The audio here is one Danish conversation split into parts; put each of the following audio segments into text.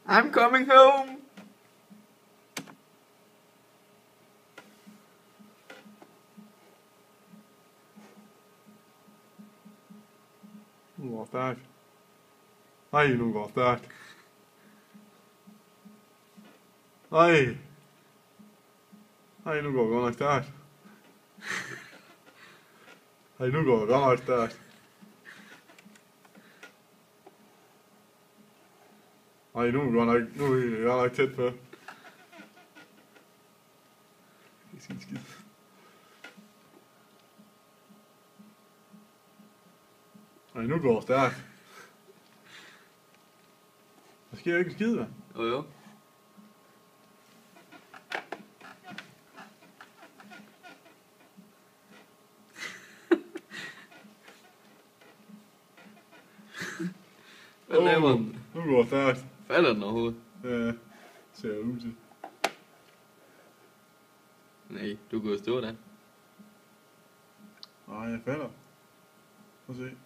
I'm coming home. Nu går det stærkt. Ej, nu går det stærkt. Ej. Ej, nu går det godt nok stærkt. Ej, nu går det godt nok stærkt. Ej, nu er vi godt nok tæt på. Jeg kan sige skid. Ej, nu går det stærkt. Der sker ikke en skid, hva'? Jo. Hvad laver den? Nu går det stærkt. Falder den overhovedet? Ja, ser jeg ud til. Nej, du kan jo stå der. Nej, jeg falder. Prøv at se.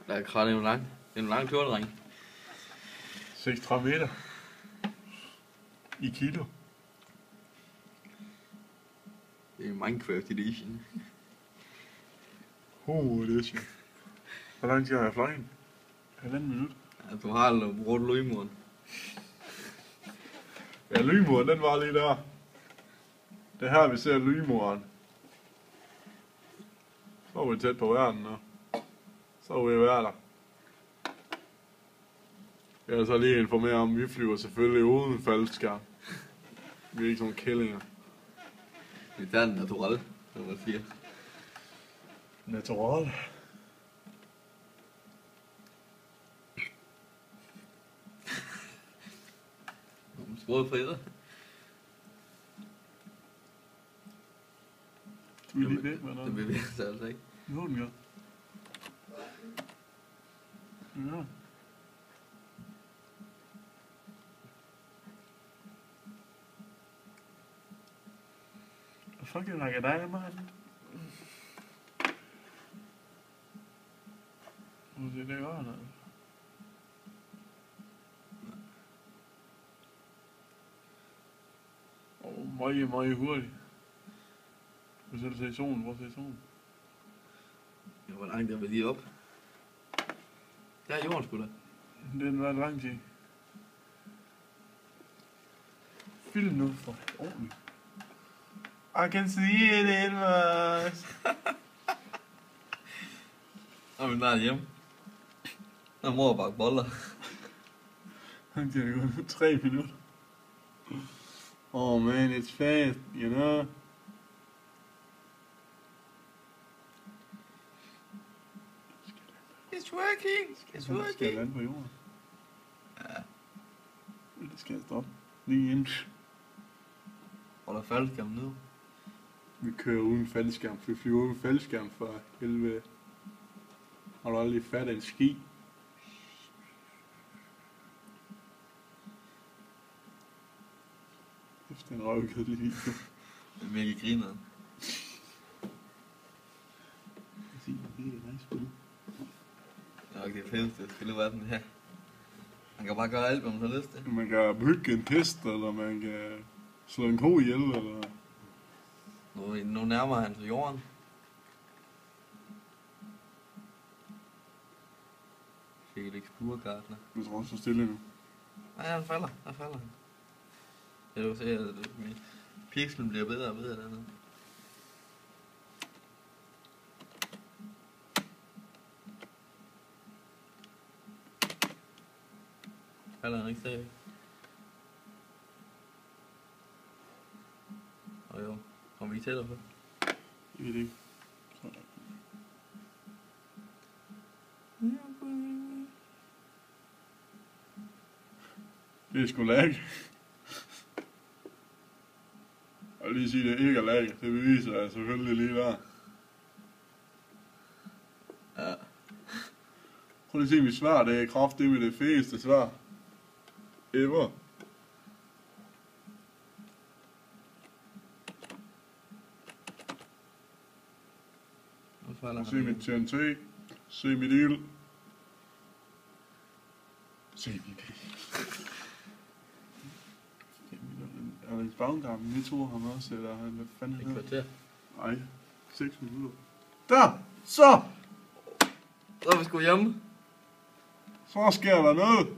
Der er kratte en lang. Det er en lang tordring. 36 meter. I kilo. Det er Minecraft Edition. Det er shit. Hvor lang tid har jeg fløjen? 1,5 minut. Ja, du har aldrig brugt løgmuren. Ja, lynmuren, den var lige der. Det er her, vi ser lynmuren. Så er vi tæt på verden nu. Så er vi være der. Jeg vil så lige informere om, at vi flyver selvfølgelig uden faldskærm. Vi er ikke sådan kællinger. Vi tager den naturel, som man siger. Natural. Sprøde fritter. Du er lige væk med noget. Det bevæger sig altså ikke. Jo, den gør. Ja. Hvad fuck er der dig, mand? Må se, det gør noget. Meget hurtigt. Du kan se solen, hvor se solen. Ja, hvor langt er vi lige op? Der er jorden sgu da. Den var lang tid. Film nu for ordentligt. I can see it in us. Og vi snart hjemme. Der er mor og bakke boller. Han kan gå 3 minutter. Oh man, it's fast, you know. It's working! It's Skal jeg working! lande på jorden? Ja. Det skal jeg stoppe. Lige ind. Og der faldt skam ned. Vi kører uden faldskærm. Vi flyver uden faldskærm for helvede. Har du aldrig fattet en ski? Efter en røvkedelig video. Det er virkelig grineren. Det er nice spil. Det er nok det fedeste spil i verden, det her. Man kan bare gøre alt, hvad man har lyst til. Man kan bygge en test, eller man kan slå en ko ihjel, eller... Nu nærmer han sig jorden. Felix Burgartner. Jeg tror også, så stille nu. Nej, han falder. Der falder han. Jeg kan se, at pixelen bliver bedre og bedre dernede. Falder han ikke stadig? Og jo, kommer vi ikke tættere på? Jeg ved det ikke. Det er sgu lag. Jeg vil lige sige, at det ikke er lag. Det beviser jeg selvfølgelig lige der. Ja. Prøv lige at se mit svar. Det er kraftigt med det fedeste svar. Ever. Se mit TNT. Se mit ild. CVP. Og Baumgarten, vi to ham også, eller hvad fanden Et hedder? kvarter. Ej, 6 minutter. Der! Så! Så er vi sgu hjemme. Så sker der noget!